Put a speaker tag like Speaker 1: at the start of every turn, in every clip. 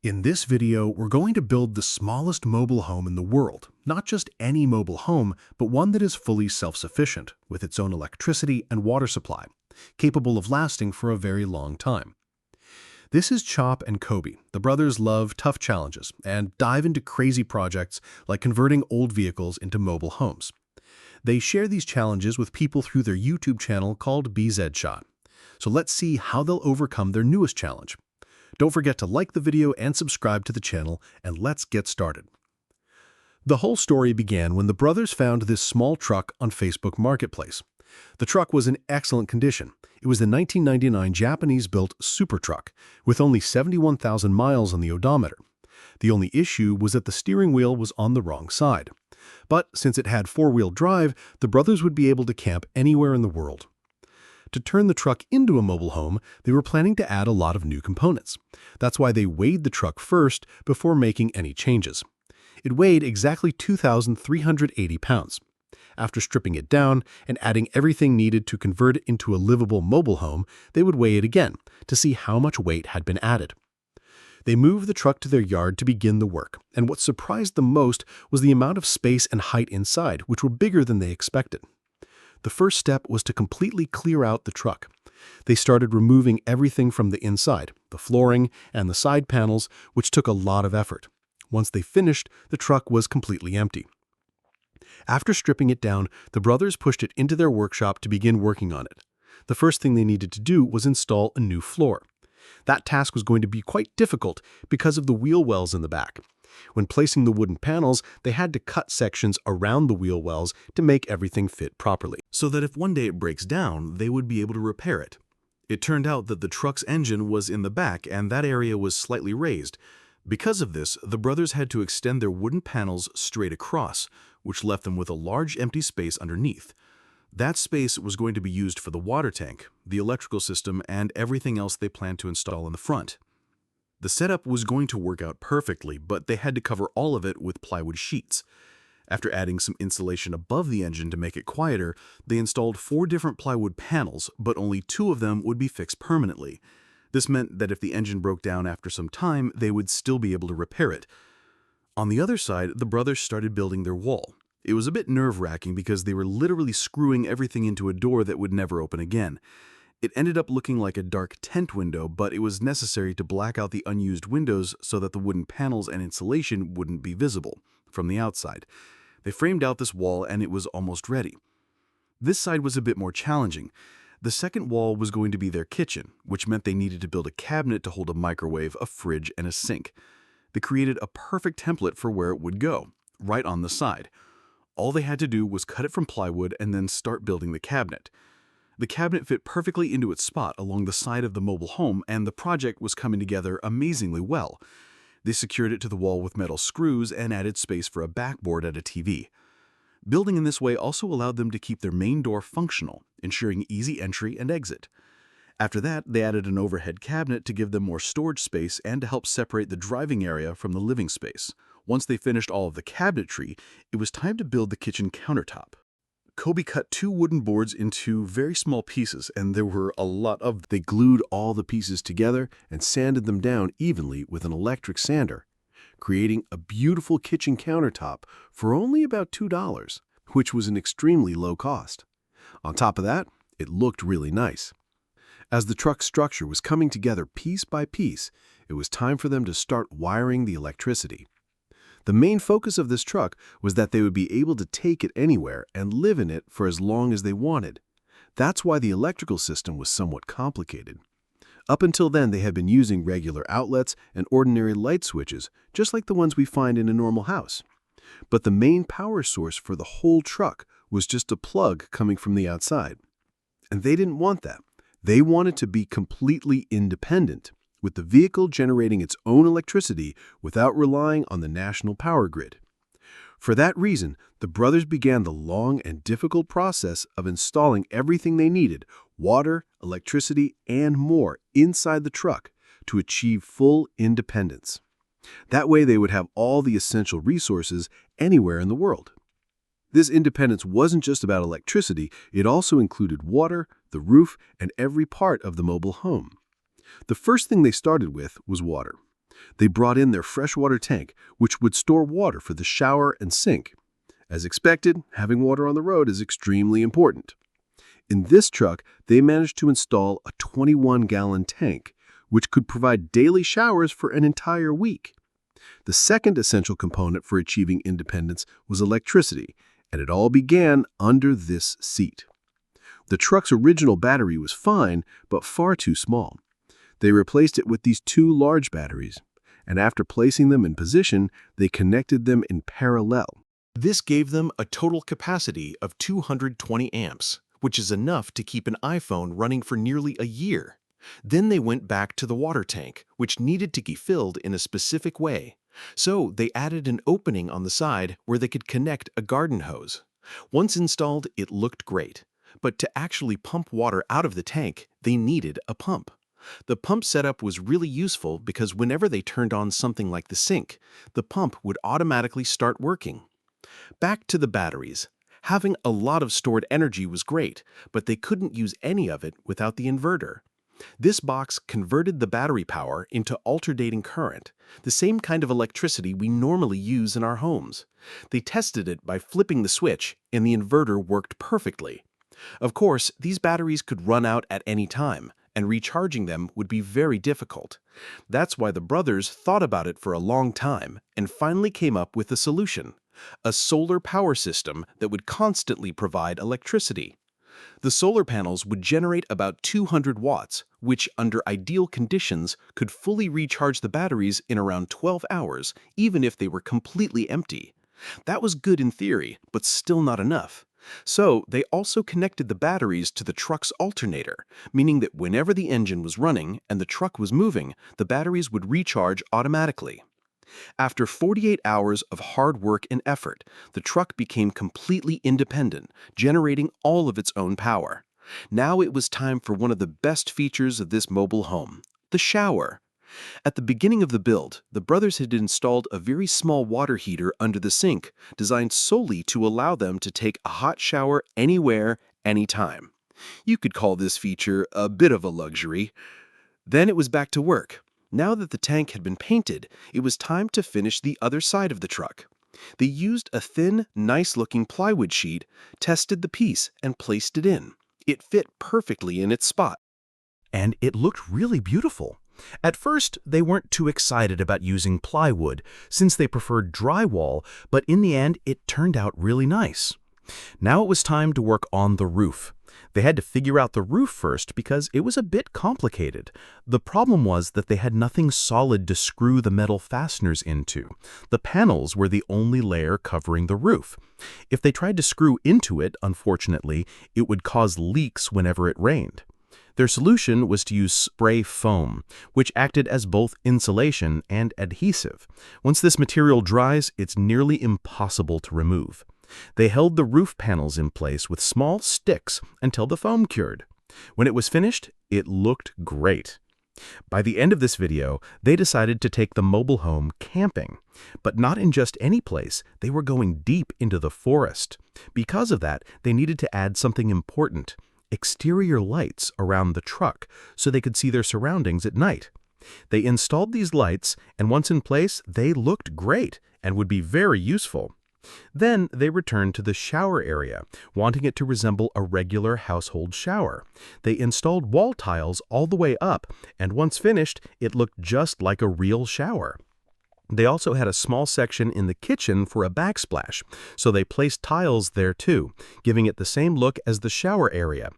Speaker 1: In this video, we're going to build the smallest mobile home in the world. Not just any mobile home, but one that is fully self-sufficient, with its own electricity and water supply, capable of lasting for a very long time. This is Chop and Kobe. The brothers love tough challenges and dive into crazy projects like converting old vehicles into mobile homes. They share these challenges with people through their YouTube channel called BZ Shot. So let's see how they'll overcome their newest challenge. Don't forget to like the video and subscribe to the channel, and let's get started. The whole story began when the brothers found this small truck on Facebook Marketplace. The truck was in excellent condition. It was the 1999 Japanese-built Super Truck, with only 71,000 miles on the odometer. The only issue was that the steering wheel was on the wrong side. But since it had four-wheel drive, the brothers would be able to camp anywhere in the world. To turn the truck into a mobile home, they were planning to add a lot of new components. That's why they weighed the truck first before making any changes. It weighed exactly 2,380 pounds. After stripping it down and adding everything needed to convert it into a livable mobile home, they would weigh it again to see how much weight had been added. They moved the truck to their yard to begin the work, and what surprised them most was the amount of space and height inside, which were bigger than they expected. The first step was to completely clear out the truck. They started removing everything from the inside, the flooring and the side panels, which took a lot of effort. Once they finished, the truck was completely empty. After stripping it down, the brothers pushed it into their workshop to begin working on it. The first thing they needed to do was install a new floor. That task was going to be quite difficult because of the wheel wells in the back. When placing the wooden panels, they had to cut sections around the wheel wells to make everything fit properly, so that if one day it breaks down, they would be able to repair it. It turned out that the truck's engine was in the back and that area was slightly raised. Because of this, the brothers had to extend their wooden panels straight across, which left them with a large empty space underneath. That space was going to be used for the water tank, the electrical system, and everything else they planned to install in the front. The setup was going to work out perfectly, but they had to cover all of it with plywood sheets. After adding some insulation above the engine to make it quieter, they installed 4 different plywood panels, but only 2 of them would be fixed permanently. This meant that if the engine broke down after some time, they would still be able to repair it. On the other side, the brothers started building their wall. It was a bit nerve-wracking because they were literally screwing everything into a door that would never open again. It ended up looking like a dark tent window, but it was necessary to black out the unused windows so that the wooden panels and insulation wouldn't be visible from the outside. They framed out this wall and it was almost ready. This side was a bit more challenging. The second wall was going to be their kitchen, which meant they needed to build a cabinet to hold a microwave, a fridge, and a sink. They created a perfect template for where it would go, right on the side. All they had to do was cut it from plywood and then start building the cabinet. The cabinet fit perfectly into its spot along the side of the mobile home, and the project was coming together amazingly well. They secured it to the wall with metal screws and added space for a backboard and a TV. Building in this way also allowed them to keep their main door functional, ensuring easy entry and exit. After that, they added an overhead cabinet to give them more storage space and to help separate the driving area from the living space. Once they finished all of the cabinetry, it was time to build the kitchen countertop. Kobe cut 2 wooden boards into very small pieces, and there were a lot of them. They glued all the pieces together and sanded them down evenly with an electric sander, creating a beautiful kitchen countertop for only about $2, which was an extremely low cost. On top of that, it looked really nice. As the truck's structure was coming together piece by piece, it was time for them to start wiring the electricity. The main focus of this truck was that they would be able to take it anywhere and live in it for as long as they wanted. That's why the electrical system was somewhat complicated. Up until then, they had been using regular outlets and ordinary light switches, just like the ones we find in a normal house. But the main power source for the whole truck was just a plug coming from the outside. And they didn't want that. They wanted to be completely independent, with the vehicle generating its own electricity without relying on the national power grid. For that reason, the brothers began the long and difficult process of installing everything they needed, water, electricity, and more, inside the truck to achieve full independence. That way they would have all the essential resources anywhere in the world. This independence wasn't just about electricity, it also included water, the roof, and every part of the mobile home. The first thing they started with was water.
Speaker 2: They brought in their freshwater tank, which would store water for the shower and sink. As expected, having water on the road is extremely important. In this truck, they managed to install a 21-gallon tank, which could provide daily showers for an entire week. The second essential component for achieving independence was electricity, and it all began under this seat. The truck's original battery was fine, but far too small. They replaced it with these two large batteries, and after placing them in position, they connected them in parallel.
Speaker 3: This gave them a total capacity of 220 amps, which is enough to keep an iPhone running for nearly a year. Then they went back to the water tank, which needed to be filled in a specific way. So they added an opening on the side where they could connect a garden hose. Once installed, it looked great. But to actually pump water out of the tank, they needed a pump. The pump setup was really useful because whenever they turned on something like the sink, the pump would automatically start working. Back to the batteries. Having a lot of stored energy was great, but they couldn't use any of it without the inverter. This box converted the battery power into alternating current, the same kind of electricity we normally use in our homes. They tested it by flipping the switch, and the inverter worked perfectly. Of course, these batteries could run out at any time, and recharging them would be very difficult. That's why the brothers thought about it for a long time and finally came up with a solution: a solar power system that would constantly provide electricity. The solar panels would generate about 200 watts, which under ideal conditions could fully recharge the batteries in around 12 hours, even if they were completely empty. That was good in theory, but still not enough. So they also connected the batteries to the truck's alternator, meaning that whenever the engine was running and the truck was moving, the batteries would recharge automatically. After 48 hours of hard work and effort, the truck became completely independent, generating all of its own power. Now it was time for one of the best features of this mobile home: the shower. At the beginning of the build, the brothers had installed a very small water heater under the sink, designed solely to allow them to take a hot shower anywhere, anytime. You could call this feature a bit of a luxury. Then it was back to work. Now that the tank had been painted, it was time to finish the other side of the truck. They used a thin, nice-looking plywood sheet, tested the piece, and placed it in. It fit perfectly in its spot.
Speaker 4: And it looked really beautiful. At first, they weren't too excited about using plywood, since they preferred drywall, but in the end, it turned out really nice. Now it was time to work on the roof. They had to figure out the roof first because it was a bit complicated. The problem was that they had nothing solid to screw the metal fasteners into. The panels were the only layer covering the roof. If they tried to screw into it, unfortunately, it would cause leaks whenever it rained. Their solution was to use spray foam, which acted as both insulation and adhesive. Once this material dries, it's nearly impossible to remove. They held the roof panels in place with small sticks until the foam cured. When it was finished, it looked great. By the end of this video, they decided to take the mobile home camping. But not in just any place, they were going deep into the forest. Because of that, they needed to add something important: exterior lights around the truck so they could see their surroundings at night. They installed these lights, and once in place, they looked great and would be very useful. Then they returned to the shower area, wanting it to resemble a regular household shower. They installed wall tiles all the way up, and once finished, it looked just like a real shower. They also had a small section in the kitchen for a backsplash, so they placed tiles there too, giving it the same look as the shower area.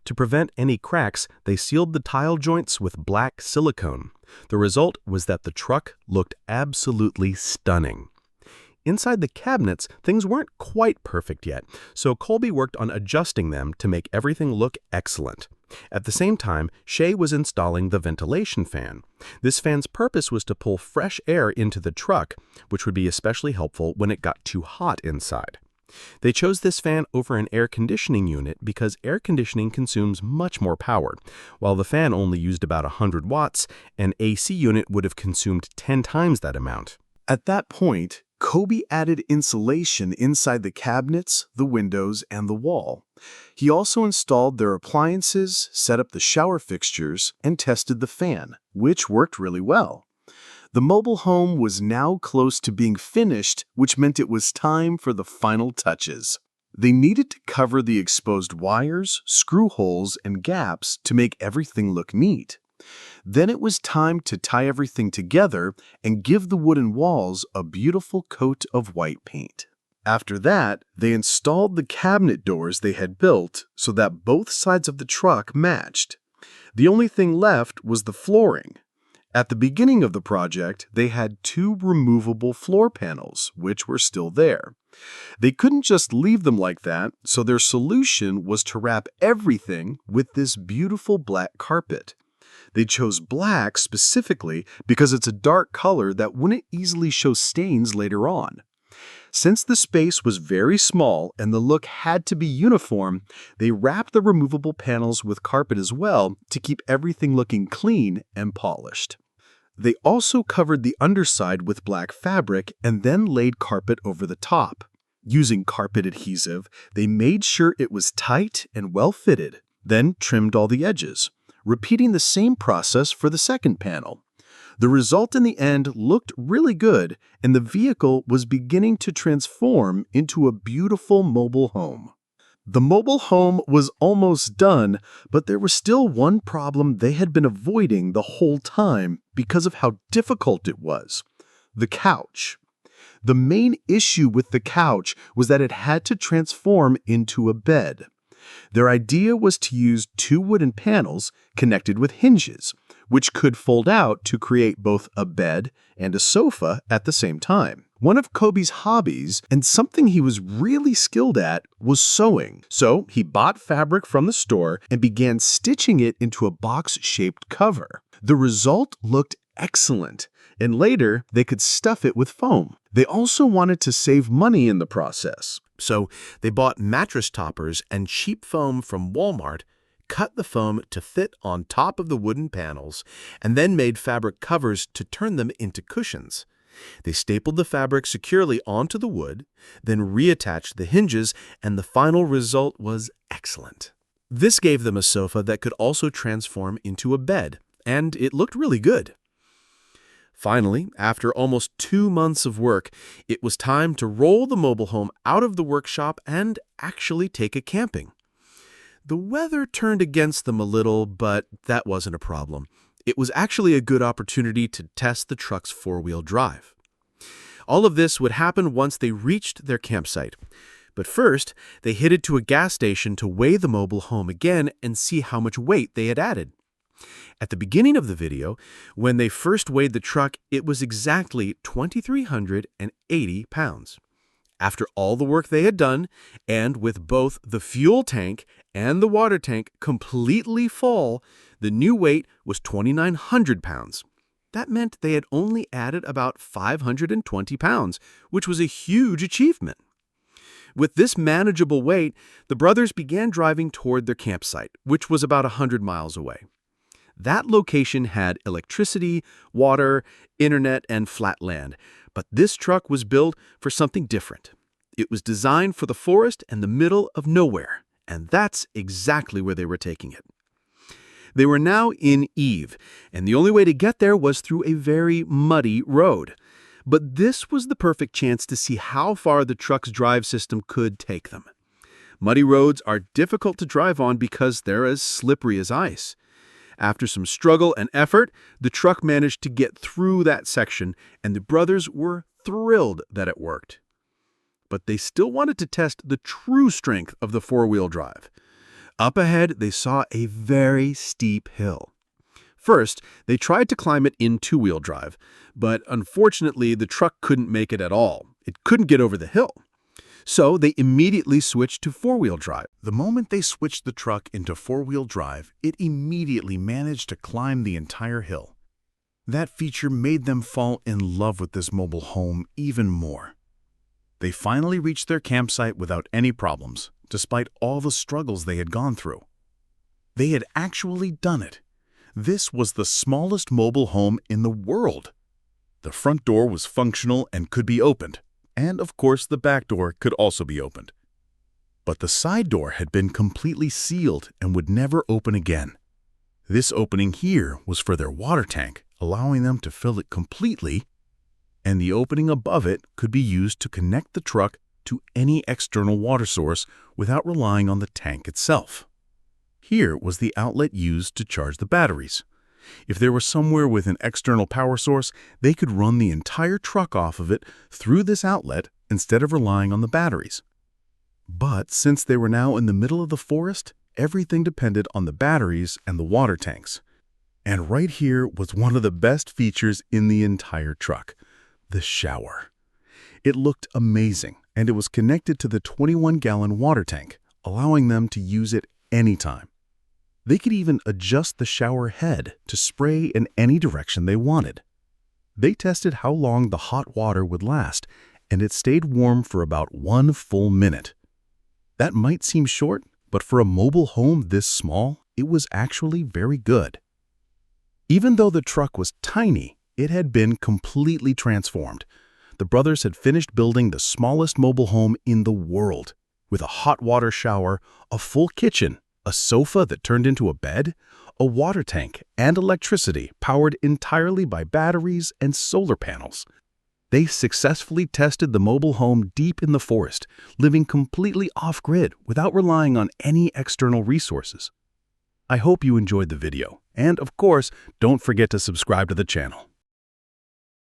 Speaker 4: To prevent any cracks, they sealed the tile joints with black silicone. The result was that the truck looked absolutely stunning. Inside the cabinets, things weren't quite perfect yet, so Colby worked on adjusting them to make everything look excellent. At the same time, Shay was installing the ventilation fan. This fan's purpose was to pull fresh air into the truck, which would be especially helpful when it got too hot inside. They chose this fan over an air conditioning unit because air conditioning consumes much more power. While the fan only used about 100 watts, an AC unit would have consumed 10 times that amount.
Speaker 5: At that point, Colby added insulation inside the cabinets, the windows, and the wall. He also installed their appliances, set up the shower fixtures, and tested the fan, which worked really well. The mobile home was now close to being finished, which meant it was time for the final touches. They needed to cover the exposed wires, screw holes, and gaps to make everything look neat. Then it was time to tie everything together and give the wooden walls a beautiful coat of white paint. After that, they installed the cabinet doors they had built so that both sides of the truck matched. The only thing left was the flooring. At the beginning of the project, they had 2 removable floor panels, which were still there. They couldn't just leave them like that, so their solution was to wrap everything with this beautiful black carpet. They chose black specifically because it's a dark color that wouldn't easily show stains later on. Since the space was very small and the look had to be uniform, they wrapped the removable panels with carpet as well to keep everything looking clean and polished. They also covered the underside with black fabric and then laid carpet over the top. Using carpet adhesive, they made sure it was tight and well fitted, then trimmed all the edges, repeating the same process for the second panel. The result in the end looked really good, and the vehicle was beginning to transform into a beautiful mobile home. The mobile home was almost done, but there was still one problem they had been avoiding the whole time because of how difficult it was: the couch. The main issue with the couch was that it had to transform into a bed. Their idea was to use 2 wooden panels connected with hinges, which could fold out to create both a bed and a sofa at the same time. One of Kobe's hobbies, and something he was really skilled at, was sewing. So he bought fabric from the store and began stitching it into a box-shaped cover. The result looked excellent, and later they could stuff it with foam. They also wanted to save money in the process.
Speaker 4: So they bought mattress toppers and cheap foam from Walmart, cut the foam to fit on top of the wooden panels, and then made fabric covers to turn them into cushions. They stapled the fabric securely onto the wood, then reattached the hinges, and the final result was excellent. This gave them a sofa that could also transform into a bed, and it looked really good. Finally, after almost 2 months of work, it was time to roll the mobile home out of the workshop and actually take it camping. The weather turned against them a little, but that wasn't a problem. It was actually a good opportunity to test the truck's 4-wheel drive. All of this would happen once they reached their campsite. But first, they headed to a gas station to weigh the mobile home again and see how much weight they had added. At the beginning of the video, when they first weighed the truck, it was exactly 2,380 pounds. After all the work they had done, and with both the fuel tank and the water tank completely full, the new weight was 2,900 pounds. That meant they had only added about 520 pounds, which was a huge achievement. With this manageable weight, the brothers began driving toward their campsite, which was about 100 miles away. That location had electricity, water, internet, and flat land, but this truck was built for something different. It was designed for the forest and the middle of nowhere, and that's exactly where they were taking it. They were now in Eve, and the only way to get there was through a very muddy road. But this was the perfect chance to see how far the truck's drive system could take them. Muddy roads are difficult to drive on because they're as slippery as ice. After some struggle and effort, the truck managed to get through that section, and the brothers were thrilled that it worked. But they still wanted to test the true strength of the 4-wheel drive. Up ahead, they saw a very steep hill. First, they tried to climb it in 2-wheel drive, but unfortunately, the truck couldn't make it at all. It couldn't get over the hill. So they immediately switched to 4-wheel drive.
Speaker 1: The moment they switched the truck into 4-wheel drive, it immediately managed to climb the entire hill. That feature made them fall in love with this mobile home even more. They finally reached their campsite without any problems, despite all the struggles they had gone through. They had actually done it. This was the smallest mobile home in the world. The front door was functional and could be opened, and of course the back door could also be opened. But the side door had been completely sealed and would never open again. This opening here was for their water tank,
Speaker 4: allowing them to fill it completely, and the opening above it could be used to connect the truck to any external water source without relying on the tank itself. Here was the outlet used to charge the batteries. If they were somewhere with an external power source, they could run the entire truck off of it through this outlet instead of relying on the batteries. But since they were now in the middle of the forest, everything depended on the batteries and the water tanks. And right here was one of the best features in the entire truck, the shower. It looked amazing, and it was connected to the 21-gallon water tank, allowing them to use it anytime. They could even adjust the shower head to spray in any direction they wanted. They tested how long the hot water would last, and it stayed warm for about 1 full minute. That might seem short, but for a mobile home this small, it was actually very good. Even though the truck was tiny, it had been completely transformed. The brothers had finished building the smallest mobile home in the world, with a hot water shower, a full kitchen, a sofa that turned into a bed, a water tank, and electricity powered entirely by batteries and solar panels. They successfully tested the mobile home deep in the forest, living completely off-grid without relying on any external resources. I hope you enjoyed the video, and of course, don't forget to subscribe to the channel.